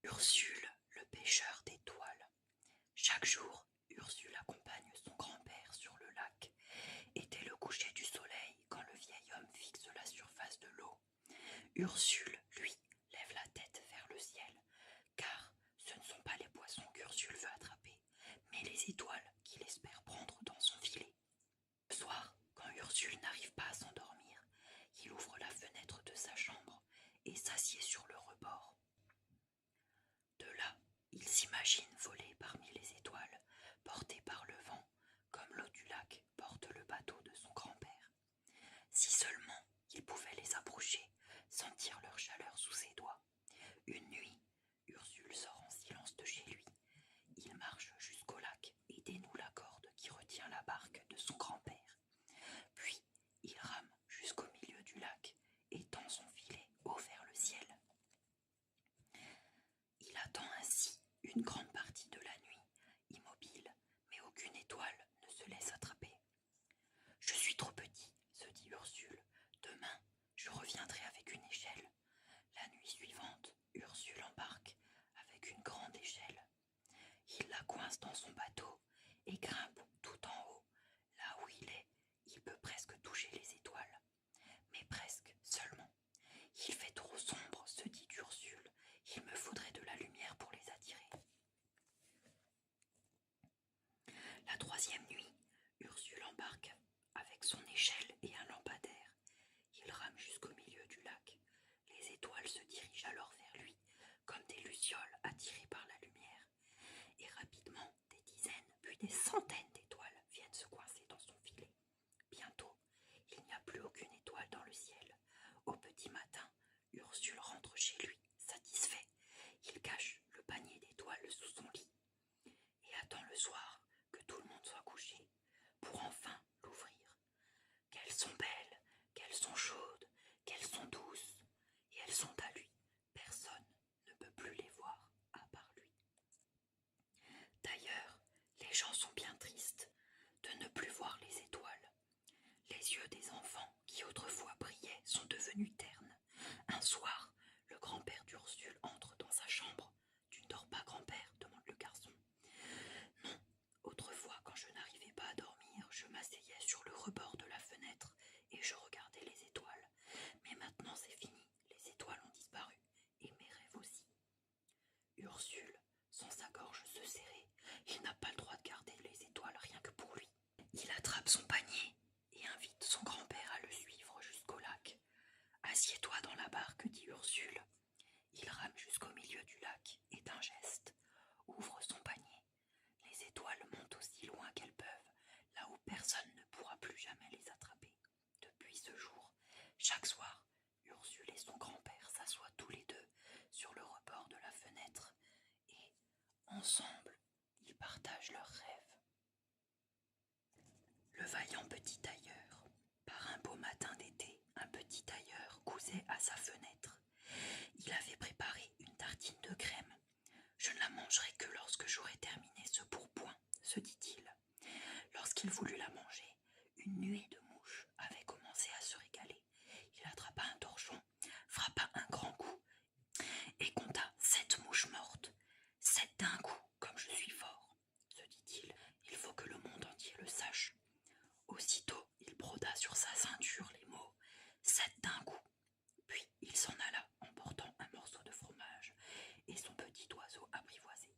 Ursule, le pêcheur d'étoiles. Chaque jour, Ursule accompagne son grand-père sur le lac. Et dès le coucher du soleil, quand le vieil homme fixe la surface de l'eau, Ursule, lui, lève la tête vers le ciel, car ce ne sont pas les poissons qu'Ursule veut attraper, mais les étoiles qu'il espère prendre dans son filet. Le soir, quand Ursule n'arrive pas à s'endormir, il ouvre la fenêtre de sa chambre et s'assied sur le rebord. De là, il s'imagine voler parmi les étoiles, porté par le vent, comme l'eau du lac porte le bateau de son grand-père. Si seulement il pouvait les approcher, sentir leur chaleur sous ses doigts. Une nuit, Ursule sort en silence de chez lui. Il marche jusqu'au lac et dénoue la corde qui retient la barque de son grand-père. Puis, il rame jusqu'au milieu du lac et tend son filet haut vers le ciel. Il attend ainsi une grande partie de la nuit, immobile, mais aucune étoile ne se laisse attraper. « Je suis trop petit, se dit Ursule. Demain, je reviendrai avec une échelle. » La nuit suivante, Ursule embarque avec une grande échelle. Il la coince dans son bateau et grimpe tout en haut. Là où il peut presque toucher les étoiles. Mais presque seulement. Il fait trop sombre, se dit Ursule. Il me faudrait de la lumière pour les attirer. La troisième nuit, Ursule embarque avec son échelle et un lampadaire. Il rame jusqu'au milieu du lac. Les étoiles se dirigent alors vers lui, comme des lucioles attirées par la lumière. Et rapidement, des dizaines, puis des centaines d'étoiles viennent se coincer dans son filet. Bientôt, il n'y a plus aucune étoile dans le ciel. Au petit matin, Ursule rentre chez lui, satisfait. Il cache le panier d'étoiles sous son lit et attend le soir que tout le monde soit couché pour enfin l'ouvrir. Qu'elles sont belles, qu'elles sont chaudes, qu'elles sont douces, et elles sont à lui. Personne ne peut plus les voir à part lui. D'ailleurs, les gens sont bien tristes de ne plus voir les étoiles. Les yeux des enfants qui autrefois brillaient sont devenus ternes. Un soir, le grand-père d'Ursule entre dans sa chambre. « Tu ne dors pas, grand-père ?» demande le garçon. « Non, autrefois, quand je n'arrivais pas à dormir, je m'asseyais sur le rebord de la fenêtre et je regardais les étoiles. Mais maintenant c'est fini, les étoiles ont disparu, et mes rêves aussi. » Ursule sent sa gorge se serrer. Il n'a pas le droit de garder les étoiles rien que pour lui. Il attrape son panier et invite son grand-père à le suivre jusqu'au lac. « Assieds-toi dans la barque, dit Ursule. » Il rame jusqu'au milieu du lac et d'un geste ouvre son panier. Les étoiles montent aussi loin qu'elles peuvent, là où personne ne pourra plus jamais les attraper. Depuis ce jour, chaque soir, Ursule et son grand-père s'assoient tous les deux sur le rebord de la fenêtre et, ensemble, ils partagent leurs rêves. Le vaillant petit tailleur. Par un beau matin d'été, un petit tailleur cousait à sa fenêtre. Il avait préparé une tartine de crème. « Je ne la mangerai que lorsque j'aurai terminé ce pourpoint, » se dit-il. Lorsqu'il voulut la manger, une nuée de mouches avait commencé à se régaler. Il attrapa un torchon, frappa un grand coup et compta 7 mouches mortes. « 7 d'un coup, comme je suis fort, » se dit-il. « Il faut que le monde entier le sache. » Aussitôt, il broda sur sa ceinture les mots « 7 d'un coup ». Puis il s'en alla en portant un morceau de fromage et son petit oiseau apprivoisé.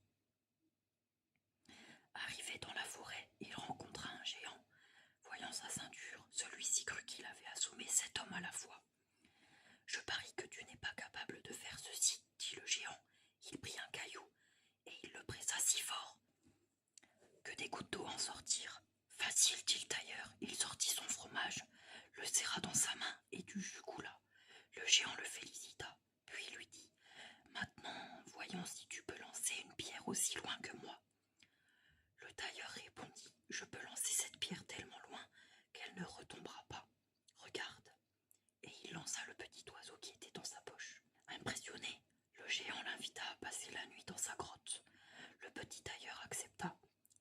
Arrivé dans la forêt, il rencontra un géant. Voyant sa ceinture, celui-ci crut qu'il avait assommé 7 hommes à la fois. « Je parie que tu n'es pas capable de faire ceci, » dit le géant. Il prit un caillou et il le pressa si fort que des gouttes d'eau en sortirent. « Facile, dit le tailleur. » Il sortit son fromage, le serra dans sa main et du jus coula. Le géant le félicita, puis lui dit « Maintenant, voyons si tu peux lancer une pierre aussi loin que moi. » Le tailleur répondit « Je peux lancer cette pierre tellement loin qu'elle ne retombera pas. Regarde. » Et il lança le petit oiseau qui était dans sa poche. Impressionné, le géant l'invita à passer la nuit dans sa grotte. Le petit tailleur accepta,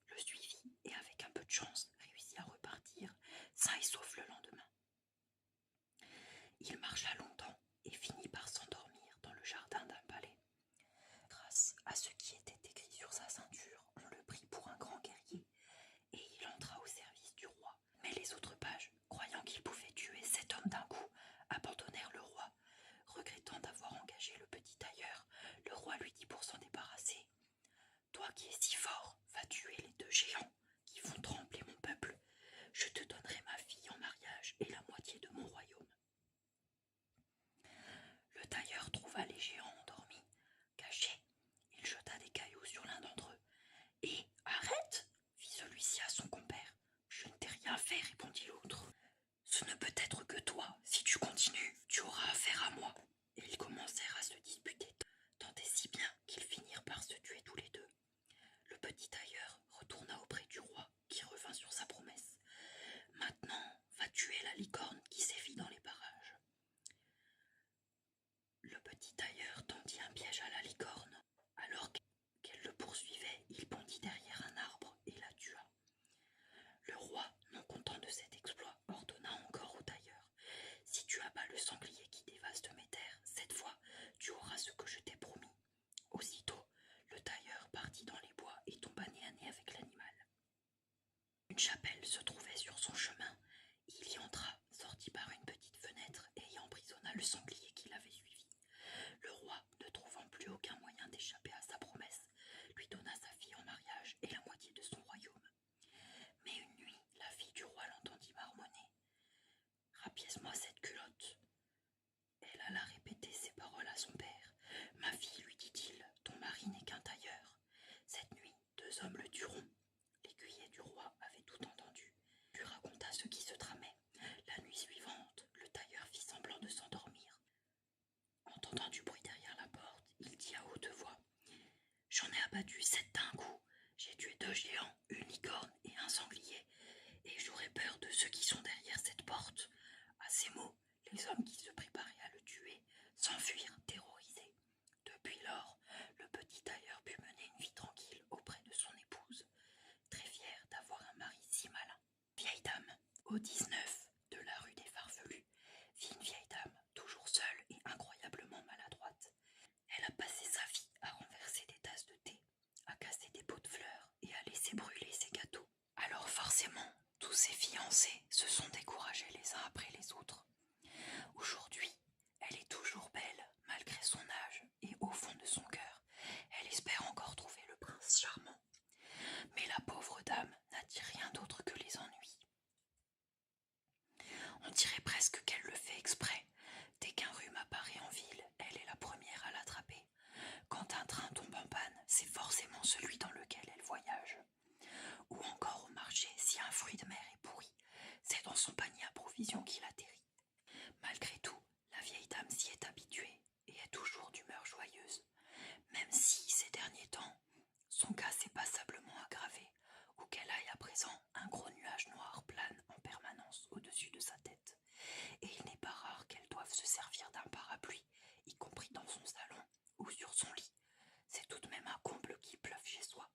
le suivit et avec un peu de chance réussit à repartir sain et sauf le lendemain. Il marcha longtemps et finit par s'endormir dans le jardin d'un palais. Grâce petit tailleur tendit un piège à la licorne. Alors qu'elle le poursuivait, il bondit derrière un arbre et la tua. Le roi, non content de cet exploit, ordonna encore au tailleur: si tu abats le sanglier qui dévaste mes terres, cette fois tu auras ce que je t'ai promis. Aussitôt, le tailleur partit dans les bois et tomba nez à nez avec l'animal. Une chapelle se trouvait sur son chemin. Il y entra, sortit par une petite fenêtre et y emprisonna le sanglier qui l'avait suivi. Le roi, ne trouvant plus aucun moyen d'échapper à sa promesse, lui donna sa fille en mariage et la moitié de son royaume. Mais une nuit, la fille du roi l'entendit marmonner: rapièce-moi cette culotte. Elle alla répéter ces paroles à son père. Ma fille, lui dit-il, ton mari n'est qu'un tailleur. Cette nuit, 2 hommes le tueront. L'écuyer du roi avait tout entendu, lui raconta ce qui se tramait. La nuit suivante, le tailleur fit semblant de s'endormir. Entendant du bruit derrière la porte, il dit à haute voix: j'en ai abattu 7 d'un coup. J'ai tué 2 géants, une licorne et un sanglier, et j'aurais peur de ceux qui sont derrière cette porte. À ces mots, les hommes qui se préparaient à le tuer s'enfuirent terrorisés. Depuis lors, le petit tailleur put mener une vie tranquille auprès de son épouse, très fier d'avoir un mari si malin. Vieille dame, au 19 de la rue des Farfelus, vit une vieille dame, toujours seule et incroyablement maladroite. Elle a passé sa vie à renverser des tasses de thé, à casser des pots de fleurs et à laisser brûler ses gâteaux. Alors forcément, tous ses fiancés se sont découragés les uns après les autres. Aujourd'hui, elle est toujours belle, malgré son âge, et au fond de son cœur, elle espère encore trouver le prince charmant. Mais la pauvre dame n'a dit rien d'autre que les ennuis. On dirait presque qu'elle le fait exprès. Dès qu'un rhume apparaît en ville, elle est la première à l'attraper. Quand un train tombe en panne, c'est forcément celui dans lequel elle voyage. Ou encore au marché, si un fruit de mer est pourri, c'est dans son panier à provisions qu'il atterrit. Malgré tout, la vieille dame s'y est habituée et est toujours d'humeur joyeuse, même si, ces derniers temps, son cas s'est passablement aggravé, ou qu'elle aille à présent un gros nuage noir plane en permanence au-dessus de sa tête. Et il n'est pas rare qu'elle doive se servir d'un parapluie, y compris dans son salon ou sur son lit. C'est tout de même un comble qu'il pleuve chez soi.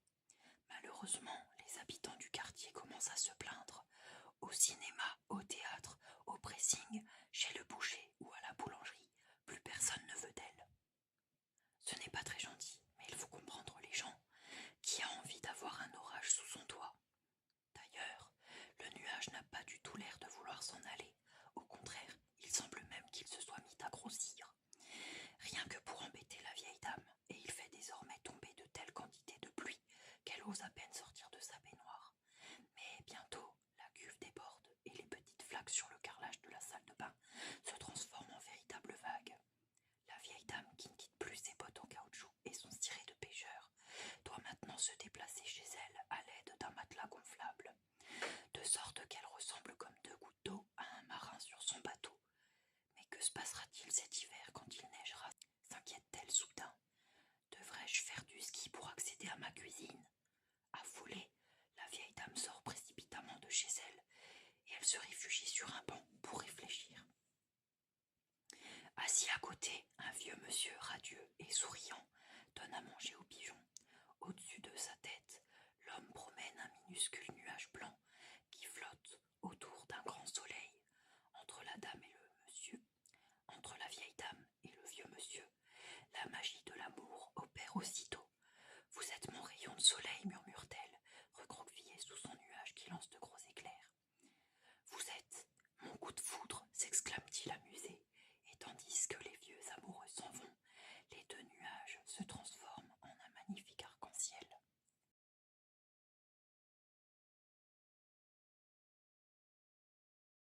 Malheureusement, les habitants du quartier commencent à se plaindre. Au cinéma, au théâtre, au pressing, chez le boucher ou à la boulangerie, plus personne ne veut d'elle. Ce n'est pas très gentil, mais il faut comprendre les gens. Qui a envie d'avoir un orage sous son toit? D'ailleurs, le nuage n'a pas du tout l'air de vouloir s'en aller. Au contraire, il semble même qu'il se soit mis à grossir. Rien que pour embêter la vieille dame, et il fait désormais tomber de telles quantités de pluie qu'elle ose à peine sortir de sa baignoire. Mais bientôt, la cuve déborde et les petites flaques sur le carrelage de la salle de bain se transforment en véritables vagues. La vieille dame, qui ne quitte plus ses bottes en caoutchouc et son ciré de pêcheur, doit maintenant se déplacer chez elle à l'aide d'un matelas gonflable, de sorte qu'elle ressemble comme 2 gouttes d'eau à un marin sur son bateau. Mais que se passera-t-il cet hiver quand il neigera? S'inquiète-t-elle soudain. Devrais-je faire du ski pour accéder à ma cuisine? Affolée, la vieille dame sort précipitamment de chez elle et elle se réfugie sur un banc pour réfléchir. Assis à côté, un vieux monsieur radieux et souriant donne à manger aux pigeons. Au-dessus de sa tête, l'homme promène un minuscule nuage blanc